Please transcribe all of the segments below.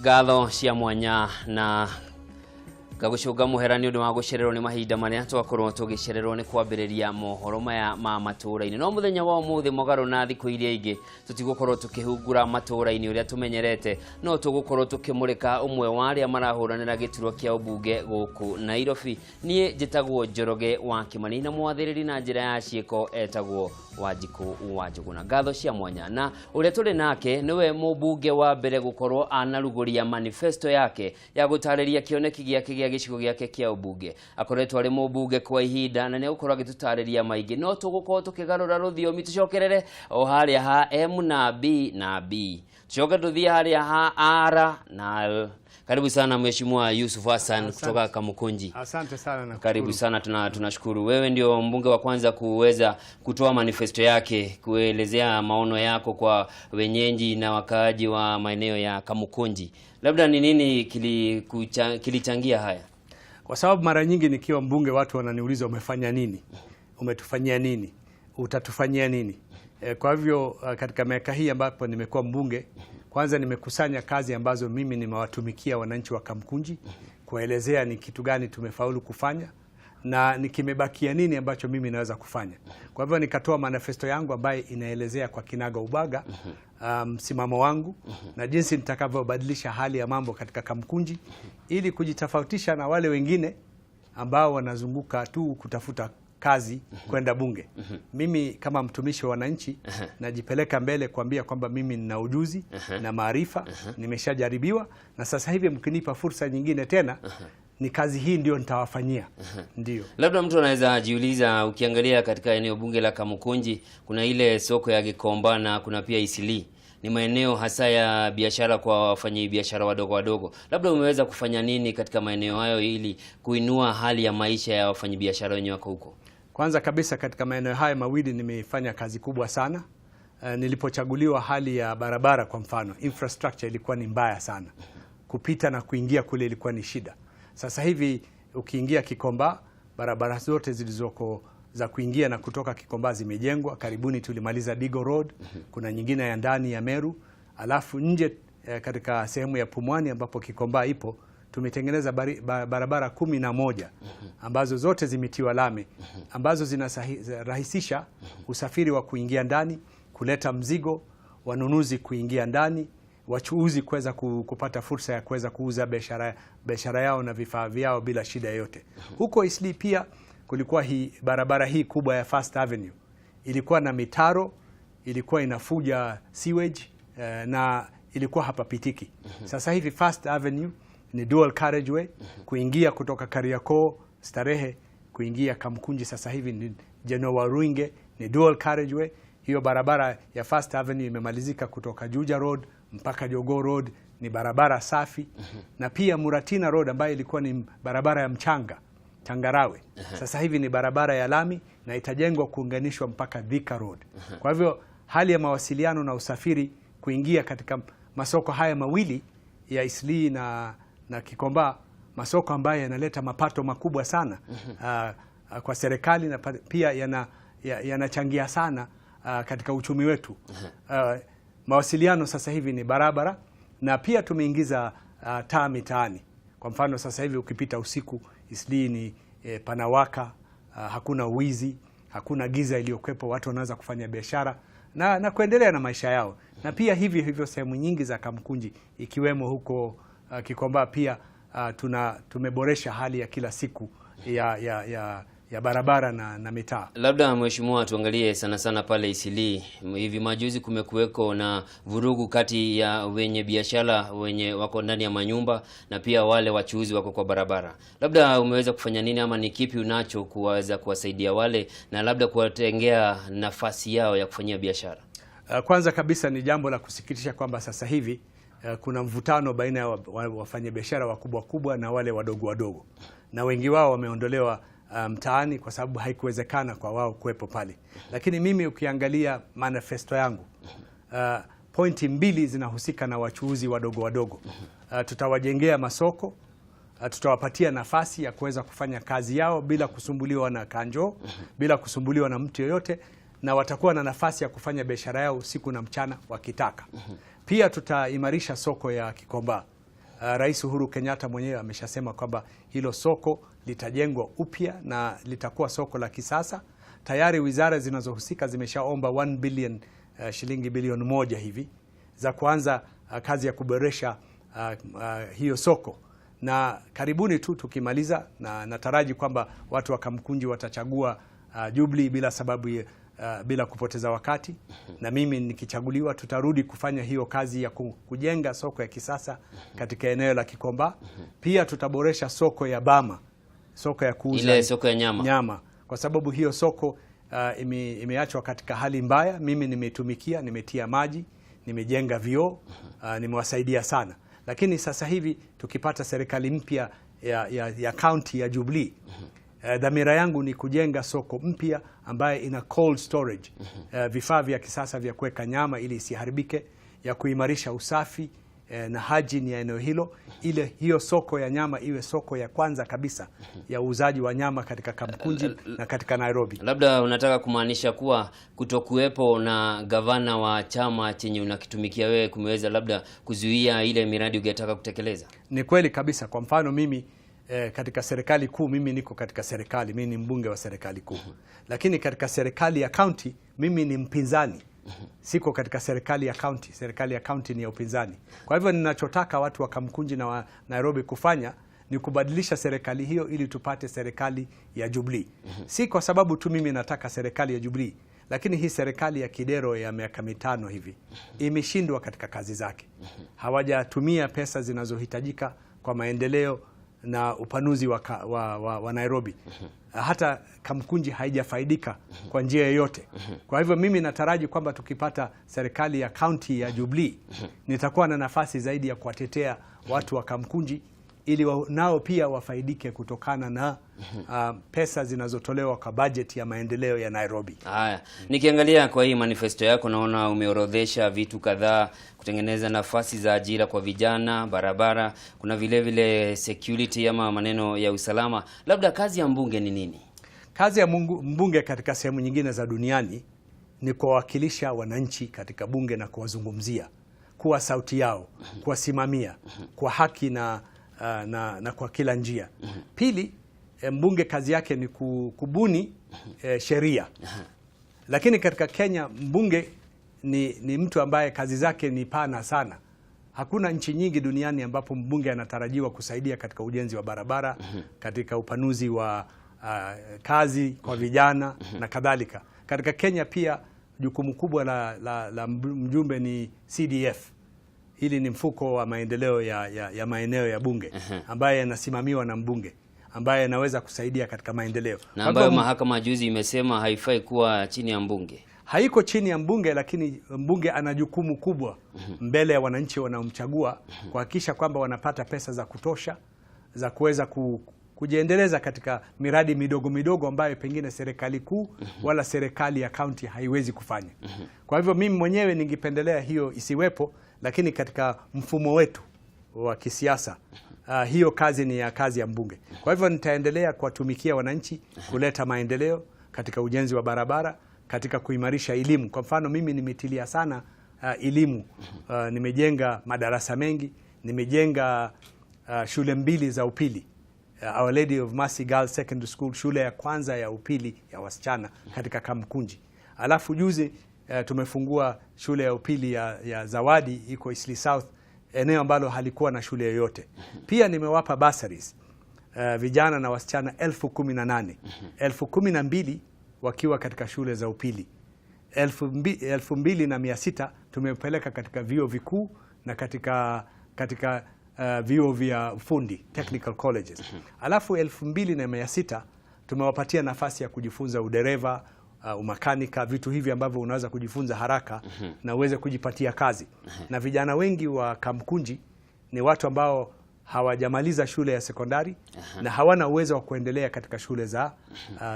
Gatho cia mwanya na gagucuga muherani undu wa gucererwo ni mahinda maria twakorwo tugicererwo ni kwambiriria mohoro maya ma matuuraini. No muthenya wa umuthi mogaro na thiku iria ingi tutigukorwo tukihungura matuuraini uria tumenyerete, no tugukorwo tukimurika umwe wa aria marahuranira gituro kia ubunge guku Nairobi. Nie njitagwo Njoroge wa Kimani na mwathiriri na njira ya ciiko etagwo Wanjiku wa Njuguna. Gatho cia mwanya na uria tuli nake niwe mumbunge wa mbere gukorwo anaruguria manifesto yake ya gutariria kioneki giake gicigo giake kia ubunge. Akoretwo ari mumbunge kwa ihinda na ni gukorwo agitutariria maingi, no tugukorwo tukigarura ruthiomi tucokerere o haria ha M na B na B, tucoke tuthie haria ha R na L. Karibu sana Mheshimiwa Yusuf Hassan kutoka Kamukunji. Asante sana na karibu sana, tunashukuru. Wewe ndio mbunge wa kwanza kuweza kutoa manifesto yake, kuelezea maono yako kwa wenyeji na wakaaji wa maeneo ya Kamukunji. Labda ni nini kilichangia haya? Kwa sababu mara nyingi nikiwa mbunge watu wananiuliza umefanya nini? Umetufanyia nini? Utatufanyia nini? Kwa hivyo katika miaka hii ambapo nimekuwa mbunge, kwanza nimekusanya kazi ambazo mimi nimewatumikia wananchi wa Kamukunji, kuelezea ni kitu gani tumefaulu kufanya na nikimebakia nini ambacho mimi naweza kufanya. Kwa hivyo nikatoa manifesto yangu ambayo inaelezea kwa kinaga ubaga msimamo wangu na jinsi nitakavyobadilisha hali ya mambo katika Kamukunji ili kujitofautisha na wale wengine ambao wanazunguka tu kutafuta kazi kwenda bunge. Mimi kama mtumishi wa wananchi najipeleka mbele kuambia kwamba mimi nina ujuzi na maarifa, nimeshajaribiwa na sasa hivi mkinipa fursa nyingine tena ni kazi hii ndio nitawafanyia. Ndio. Labda mtu anaweza jiuliza, ukiangalia katika eneo bunge la Kamukunji kuna ile soko ya Gikomba na kuna pia Isili. Ni maeneo hasa ya biashara kwa wafanyi biashara wadogo wadogo. Labda umeweza kufanya nini katika maeneo hayo ili kuinua hali ya maisha ya wafanyi biashara wenyewe wako huko? Kwanza kabisa katika maeneo haya mawili nimefanya kazi kubwa sana. Nilipochaguliwa hali ya barabara kwa mfano, infrastructure ilikuwa ni mbaya sana. Kupita na kuingia kule ilikuwa ni shida. Sasa hivi ukiingia Kikomba, barabara zote zilizoko za kuingia na kutoka Kikomba zimejengwa. Karibuni tulimaliza Digo Road, kuna nyingine ya ndani ya Meru. Alafu nje katika sehemu ya Pumwani ambapo Kikomba ipo, tumetengeneza barabara 11 ambazo zote zimetiwa lami, ambazo zinarahisisha usafiri wa kuingia ndani, kuleta mzigo, wanunuzi kuingia ndani, wachuuzi kuweza kupata fursa ya kuweza kuuza biashara yao na vifaa vyao bila shida yote. Huko Isli pia kulikuwa barabara hii kubwa ya First Avenue. Ilikuwa na mitaro, ilikuwa inafuja sewage na ilikuwa hapapitiki. Sasa hivi First Avenue ni dual carriageway, kuingia kutoka Kariakoo Starehe kuingia Kamukunji sasa hivi ni Genoa Ruinge ni dual carriageway. Hiyo barabara ya First Avenue imemalizika kutoka Juja Road mpaka Jogoo Road, ni barabara safi. Na pia Muratina Road ambayo ilikuwa ni barabara ya mchanga Changarawe, sasa hivi ni barabara ya lami na itajengwa kuunganishwa mpaka Thika Road. Kwa hivyo hali ya mawasiliano na usafiri kuingia katika masoko haya mawili ya Isli na Kikomba, masoko ambayo yanaleta mapato makubwa sana kwa serikali na pia yanachangia sana katika uchumi wetu. Mawasiliano sasa hivi ni barabara na pia tumeingiza taa mitaani. Kwa mfano sasa hivi ukipita usiku Isli ni panawaka, hakuna uwizi, hakuna giza iliyokuepo, watu wanaweza kufanya biashara na kuendelea na maisha yao. Na pia hivyo sehemu nyingi za Kamukunji ikiwemo huko Kikomba pia tumeboresha hali ya kila siku ya barabara na mitaa. Labda mheshimiwa, tuangalie sana pale Isili. Hivi majuzi kumekuweko na vurugu kati ya wenye biashara wenye wako ndani ya manyumba na pia wale wachuuzi wako kwa barabara. Labda umeweza kufanya nini ama ni kipi unacho kuweza kuwasaidia wale na labda kuwatengea nafasi yao ya kufanyia biashara? Kwanza kabisa ni jambo la kusikitisha kwamba sasa hivi kuna mvutano baina ya wafanyabiashara wakubwa na wale wadogo na wengi wao wameondolewa mtaani kwa sababu haikuwezekana kwa wao kuwepo pale. Lakini mimi ukiangalia manifesto yangu, pointi 2 zinahusika na wachuuzi wadogo. Tutawajengea masoko, tutawapatia nafasi ya kuweza kufanya kazi yao bila kusumbuliwa na kanjo, bila kusumbuliwa na mtu yoyote, na watakuwa na nafasi ya kufanya biashara yao usiku na mchana wakitaka. Pia tutaimarisha soko ya Kikomba. Rais Uhuru Kenyatta mwenyewe ameshasema kwamba hilo soko litajengwa upya na litakuwa soko la kisasa. Tayari wizara zinazohusika zimeshaomba 1 billion, shilingi bilioni 1 hivi za kuanza kazi ya kuboresha hiyo soko. Na karibuni tu tukimaliza, na nataraji kwamba watu wa Kamukunji watachagua Jubilee bila sababu bila kupoteza wakati, na mimi nikichaguliwa tutarudi kufanya hiyo kazi ya kujenga soko ya kisasa katika eneo la Kikomba. Pia tutaboresha soko ya Bama, soko ya kuuza ile soko ya nyama kwa sababu hiyo soko imeachwa katika hali mbaya. Mimi nimetumikia, nimetia maji, nimejenga vioo, nimewasaidia sana. Lakini sasa hivi tukipata serikali mpya ya county ya Jubilee, dhamira yangu ni kujenga soko mpya ambaye ina cold storage, vifaa vya kisasa vya kuweka nyama ili isiharibike, ya kuimarisha usafi na hygiene ya eneo hilo, ile hiyo soko ya nyama iwe soko ya kwanza kabisa ya uuzaji wa nyama katika Kamukunji na katika Nairobi. Labda unataka kumaanisha kuwa kutokuwepo na gavana wa chama chenye unakitumikia wewe kumeweza labda kuzuia ile miradi ungetaka kutekeleza? Ni kweli kabisa. Kwa mfano mimi katika serikali kuu, mimi niko katika serikali, mimi ni mbunge wa serikali kuu. Lakini katika serikali ya county mimi ni mpinzani. Siko katika serikali ya county. Serikali ya county ni ya upinzani. Kwa hivyo ninachotaka watu wa Kamukunji na wa Nairobi kufanya ni kubadilisha serikali hiyo ili tupate serikali ya Jubilee. Si kwa sababu tu mimi nataka serikali ya Jubilee, lakini hii serikali ya Kidero ya miaka 5 hivi imeshindwa katika kazi zake. Hawajatumia pesa zinazohitajika kwa maendeleo na upanuzi wa Nairobi. Hata Kamukunji haijafaidika kwa njia yoyote. Kwa hivyo mimi nataraji kwamba tukipata serikali ya county ya Jubilee, nitakuwa na nafasi zaidi ya kuwatetea watu wa Kamukunji ili nao pia wafaidike kutokana na pesa zinazotolewa kwa budget ya maendeleo ya Nairobi. Haya, nikiangalia kwa hii manifesto yako naona umeorodhesha vitu kadhaa: kutengeneza nafasi za ajira kwa vijana, barabara, kuna vile vile security ama maneno ya usalama. Labda kazi ya mbunge ni nini? Kazi ya mbunge katika sehemu nyingine za duniani ni kuwakilisha wananchi katika bunge na kuwazungumzia, kuwa sauti yao, kuwasimamia kwa haki na kwa kila njia. Pili, mbunge kazi yake ni kubuni sheria. Lakini katika Kenya mbunge ni mtu ambaye kazi zake ni pana sana. Hakuna nchi nyingi duniani ambapo mbunge anatarajiwa kusaidia katika ujenzi wa barabara, katika upanuzi wa kazi kwa vijana na kadhalika. Katika Kenya pia jukumu kubwa la mjumbe ni CDF. Hili ni mfuko wa maendeleo ya maeneo ya bunge ambaye yanasimamiwa na mbunge, ambaye anaweza kusaidia katika maendeleo. Na ambayo mahakama juzi imesema haifai kuwa chini ya mbunge. Haiko chini ya mbunge, lakini mbunge ana jukumu kubwa mbele ya wananchi wanaomchagua kuhakikisha kwamba wanapata pesa za kutosha za kuweza kujiendeleza katika miradi midogo midogo ambayo pengine serikali kuu wala serikali ya county haiwezi kufanya. Kwa hivyo mimi mwenyewe ningependelea hiyo isiwepo, lakini katika mfumo wetu wa kisiasa hiyo kazi ni ya kazi ya mbunge. Kwa hivyo nitaendelea kuwatumikia wananchi, kuleta maendeleo katika ujenzi wa barabara, katika kuimarisha elimu. Kwa mfano mimi nimetilia sana elimu. Nimejenga madarasa mengi, nimejenga shule 2 za upili. Our Lady of Mercy Girls Secondary School, shule ya kwanza ya upili ya wasichana katika Kamukunji. Alafu juzi tumefungua shule ya upili ya Zawadi iko Eastleigh South, eneo ambalo halikuwa na shule yoyote. Pia nimewapa bursaries vijana na wasichana 18,000, 12,000 wakiwa katika shule za upili. 2,600 tumepeleka katika vyuo vikuu na katika vyuo vya ufundi, technical colleges. Alafu 2,600 tumewapatia nafasi ya kujifunza udereva, umakanika, vitu hivi ambavyo unaweza kujifunza haraka na uweze kujipatia kazi. Na vijana wengi wa Kamukunji ni watu ambao hawajamaliza shule ya sekondari na hawana uwezo wa kuendelea katika shule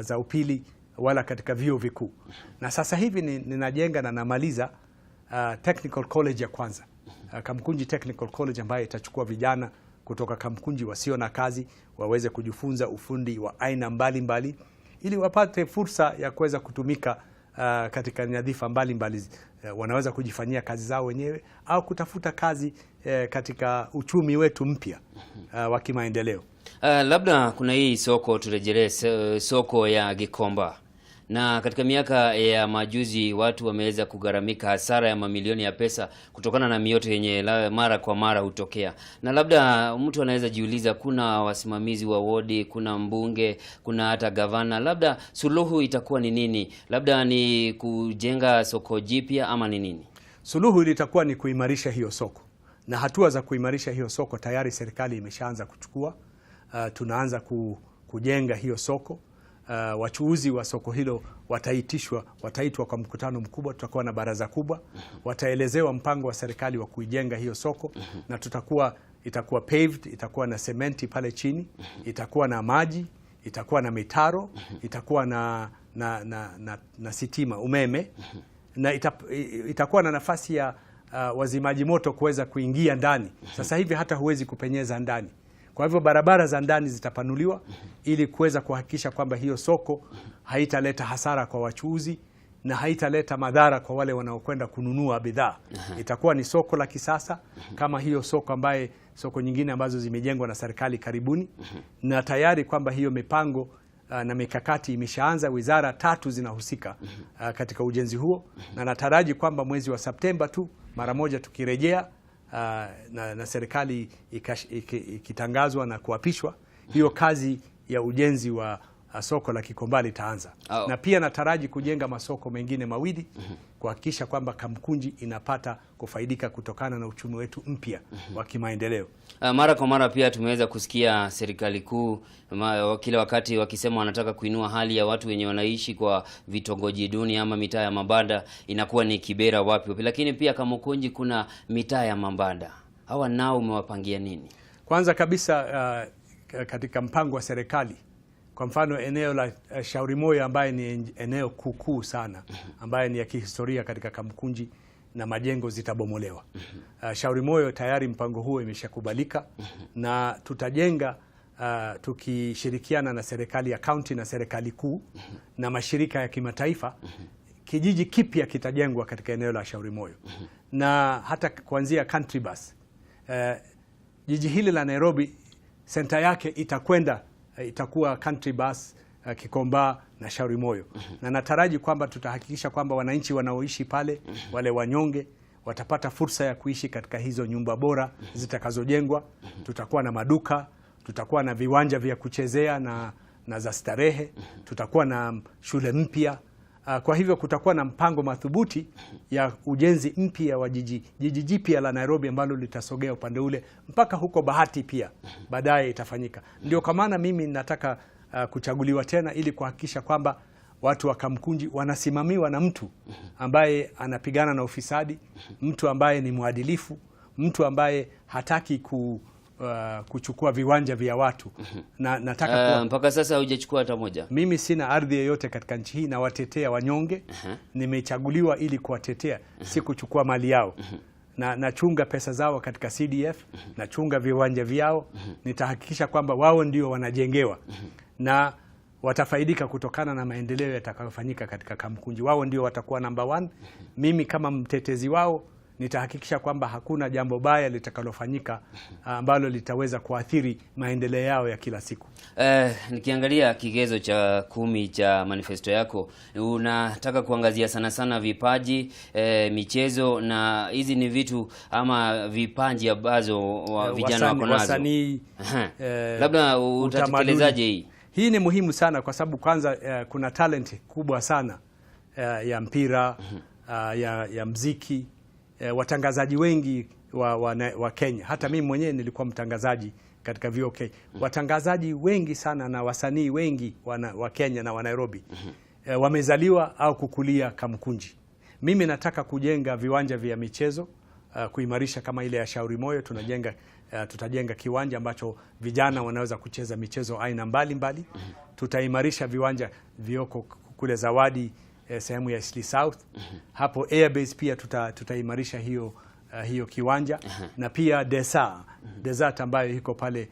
za upili wala katika vyuo vikuu. Na sasa hivi ninajenga na namaliza technical college ya kwanza, Kamukunji Technical College, ambayo itachukua vijana kutoka Kamukunji wasio na kazi waweze kujifunza ufundi wa aina mbalimbali ili wapate fursa ya kuweza kutumika katika nyadhifa mbalimbali wanaweza kujifanyia kazi zao wenyewe au kutafuta kazi katika uchumi wetu mpya wa kimaendeleo. Labda kuna hii soko, turejelee soko ya Gikomba, na katika miaka ya majuzi watu wameweza kugharamika hasara ya mamilioni ya pesa kutokana na mioto yenye mara kwa mara hutokea. Na labda mtu anaweza jiuliza, kuna wasimamizi wa wodi, kuna mbunge, kuna hata gavana, labda suluhu itakuwa ni nini? Labda ni kujenga soko jipya ama ni nini? Suluhu litakuwa ni kuimarisha hiyo soko, na hatua za kuimarisha hiyo soko tayari serikali imeshaanza kuchukua. Tunaanza kujenga hiyo soko. Wachuuzi wa soko hilo wataitwa kwa mkutano mkubwa, tutakuwa na baraza kubwa, wataelezewa mpango wa serikali wa kuijenga hiyo soko, na itakuwa paved, itakuwa na sementi pale chini, itakuwa na maji, itakuwa na mitaro, itakuwa na sitima, umeme, na itakuwa na nafasi ya wazimaji moto kuweza kuingia ndani. Sasa hivi hata huwezi kupenyeza ndani. Kwa hivyo barabara za ndani zitapanuliwa ili kuweza kuhakikisha kwamba hiyo soko haitaleta hasara kwa wachuuzi na haitaleta madhara kwa wale wanaokwenda kununua bidhaa. Itakuwa ni soko la kisasa kama hiyo soko nyingine ambazo zimejengwa na serikali karibuni, na tayari kwamba hiyo mipango na mikakati imeshaanza. Wizara 3 zinahusika katika ujenzi huo, na nataraji kwamba mwezi wa Septemba tu mara moja tukirejea na serikali ikitangazwa na kuapishwa, hiyo kazi ya ujenzi wa soko la Gikomba itaanza. Na pia nataraji kujenga masoko mengine mawili kuhakikisha kwamba Kamukunji inapata kufaidika kutokana na uchumi wetu mpya wa kimaendeleo. Mara kwa mara pia tumeweza kusikia serikali kuu kila wakati wakisema wanataka kuinua hali ya watu wenye wanaishi kwa vitongoji duni ama mitaa ya mabanda, inakuwa ni Kibera wapi. Lakini pia Kamukunji kuna mitaa ya mabanda. Hawa nao umewapangia nini? Kwanza kabisa katika mpango wa serikali, kwa mfano eneo la Shauri Moyo ambaye ni eneo kukuu sana ambaye ni ya kihistoria katika Kamukunji, na majengo zitabomolewa. Shauri Moyo tayari mpango huo imeshakubalika, na tutajenga tukishirikiana na serikali ya county na serikali kuu na mashirika ya kimataifa. Kijiji kipya kitajengwa katika eneo la Shauri Moyo, na hata kuanzia country bus. Jiji hili la Nairobi center yake itakuwa country bus, Gikomba na Shauri Moyo. Na nataraji kwamba tutahakikisha kwamba wananchi wanaoishi pale, wale wanyonge, watapata fursa ya kuishi katika hizo nyumba bora zitakazojengwa. Tutakuwa na maduka, tutakuwa na viwanja vya kuchezea na za starehe, tutakuwa na shule mpya. Kwa hivyo kutakuwa na mpango madhubuti ya ujenzi mpya wa jiji jipya la Nairobi ambalo litasogea upande ule mpaka huko Bahati pia baadaye itafanyika. Ndio kwa maana mimi nataka kuchaguliwa tena ili kuhakikisha kwamba watu wa Kamukunji wanasimamiwa na mtu ambaye anapigana na ufisadi, mtu ambaye ni mwadilifu, mtu ambaye hataki kuchukua viwanja vya watu. Na nataka mpaka sasa hujachukua hata moja. Mimi sina ardhi yoyote katika nchi hii, na watetea wanyonge. Nimechaguliwa ili kuwatetea, si kuchukua mali yao. Na nachunga pesa zao katika CDF, nachunga viwanja vyao. Nitahakikisha kwamba wao ndio wanajengewa na watafaidika kutokana na maendeleo yatakayofanyika katika Kamukunji. Wao ndio watakuwa number 1. Mimi kama mtetezi wao nitahakikisha kwamba hakuna jambo baya litakalofanyika ambalo litaweza kuathiri maendeleo yao ya kila siku. Nikiangalia kigezo cha 10 cha manifesto yako, unataka kuangazia sana vipaji, michezo, na hizi ni vitu ama vipaji ambazo vijana wako nazo. Wasanii, labda utatekelezaje hii? Hii ni muhimu sana kwa sababu kwanza kuna talent kubwa sana ya mpira, ya mziki, watangazaji wengi wa Kenya. Hata mimi mwenyewe nilikuwa mtangazaji katika VOK. Watangazaji wengi sana na wasanii wengi wa Kenya na wa Nairobi wamezaliwa au kukulia Kamukunji. Mimi nataka kujenga viwanja vya michezo, kuimarisha kama ile ya Shauri Moyo. Tutajenga kiwanja ambacho vijana wanaweza kucheza michezo aina mbalimbali. Tutaimarisha viwanja vioko kule Zawadi, sehemu ya Eastleigh South. Hapo Airbase pia tutaimarisha hiyo kiwanja. Na pia Desert ambayo iko pale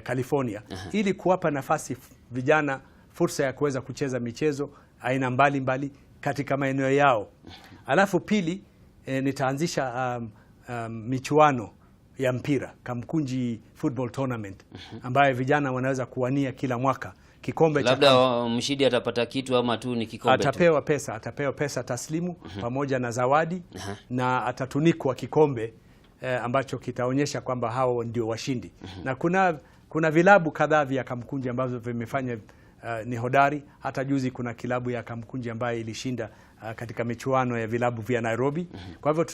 California, ili kuwapa nafasi vijana fursa ya kuweza kucheza michezo aina mbalimbali katika maeneo yao. Alafu pili, nitaanzisha michuano ya mpira, Kamukunji Football Tournament, ambayo vijana wanaweza kuwania kila mwaka kikombe. Labda mshindi atapata kitu ama tu ni kikombe tu? Atapewa pesa taslimu pamoja na zawadi na atatunikwa kikombe ambacho kitaonyesha kwamba hao ndio washindi. Na kuna vilabu kadhaa vya Kamukunji ambazo vimefanya ni hodari. Hata juzi kuna kilabu ya Kamukunji ambayo ilishinda katika michuano ya vilabu vya Nairobi. Kwa hivyo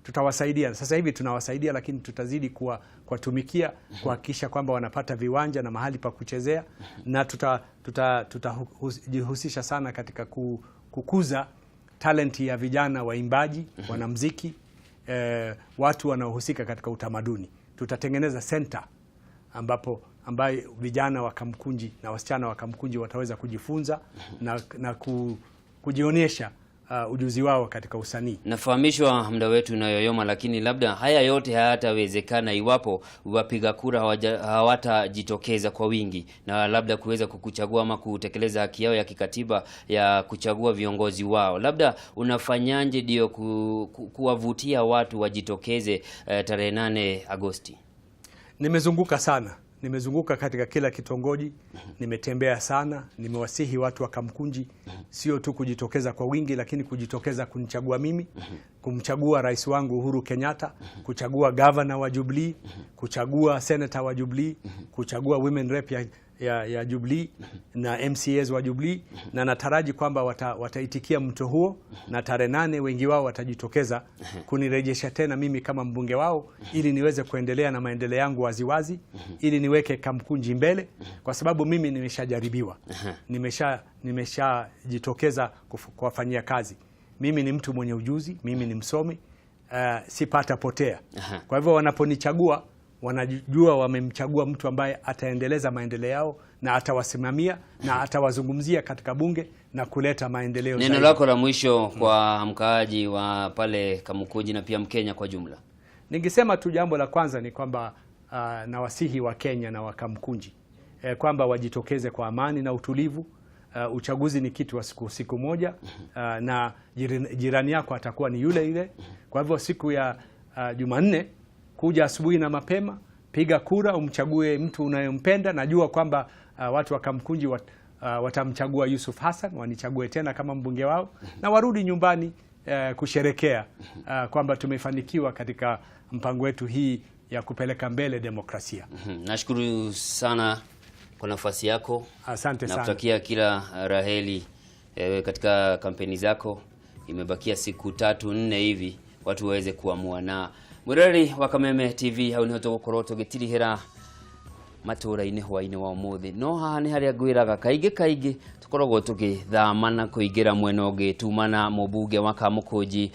tutawasaidia. Sasa hivi tunawasaidia, lakini tutazidi kuwatumikia kuhakikisha kwamba wanapata viwanja na mahali pa kuchezea, na tutajihusisha sana katika kukuza talenti ya vijana waimbaji, wanamuziki, watu wanaohusika katika utamaduni. Tutatengeneza center ambayo vijana wa Kamukunji na wasichana wa Kamukunji wataweza kujifunza na kujionyesha ujuzi wao katika usanii. Nafahamishwa muda wetu unayoyoma, lakini labda haya yote hayatawezekana iwapo wapiga kura hawatajitokeza kwa wingi na labda kuweza kukuchagua ama kutekeleza haki yao ya kikatiba ya kuchagua viongozi wao. Labda unafanyaje ndio kuwavutia watu wajitokeze tarehe 8 Agosti? Nimezunguka katika kila kitongoji, nimetembea sana, nimewasihi watu wa Kamukunji sio tu kujitokeza kwa wingi, lakini kujitokeza kunichagua mimi, kumchagua rais wangu Uhuru Kenyatta, kuchagua governor wa Jubilee, kuchagua senator wa Jubilee, kuchagua women rep ya Jubilee na MCAs wa Jubilee, na nataraji kwamba wataitikia mto huo, na tarehe 8 wengi wao watajitokeza kunirejesha tena mimi kama mbunge wao, ili niweze kuendelea na maendeleo yangu waziwazi, ili niweke Kamukunji mbele, kwa sababu mimi nimeshajaribiwa, nimeshajitokeza kuwafanyia kazi. Mimi ni mtu mwenye ujuzi, mimi ni msomi, sipata potea. Kwa hivyo wanaponichagua, wanajua wamemchagua mtu ambaye ataendeleza maendeleo yao na atawasimamia na atawazungumzia katika bunge na kuleta maendeleo zaidi. Neno lako la mwisho kwa mkaaji wa pale Kamukunji na pia Mkenya kwa jumla? Ningesema tu jambo la kwanza ni kwamba nawasihi wa Kenya na wa Kamukunji kwamba wajitokeze kwa amani na utulivu. Uchaguzi ni kitu wa siku moja, na jirani yako atakuwa ni yule ile. Kwa hivyo siku ya Jumanne, kuja asubuhi na mapema, piga kura, umchague mtu unayempenda. Najua kwamba watu wa Kamukunji watamchagua Yusuf Hassan, wanichague tena kama mbunge wao, na warudi nyumbani kusherekea kwamba tumefanikiwa katika mpango wetu hii ya kupeleka mbele demokrasia. Nashukuru sana kwa nafasi yako. Asante sana. Nakutakia kila raheli katika kampeni zako. Imebakia siku 3-4 hivi watu waweze kuamua. Na mureri wa Kameme TV hau niho tugukorwo tugitirihira matuuraini hwaini wa umuthi. No haha ni haria ngwiraga kaingi tukoragwo tugithamana kuingira mwena ungi tumana mumbunge wa Kamukunji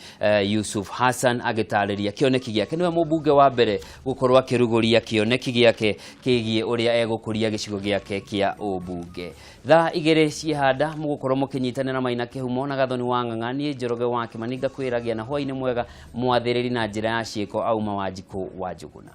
Yusuf Hassan agitariria kioneki giake. Niwe mumbunge wa mbere gukorwo akiruguria kioneki giake kigie uria egukuria gicigo giake kia ubunge. Tha igere ciihanda mugukorwo mukinyitanira maina kihumo na Gathoni wa Ng'ang'ani Njoroge wa Kimaninga kwiragia na hwaini mwega mwathiriri na njira ya ciiko auma Wanjiku wa Njuguna.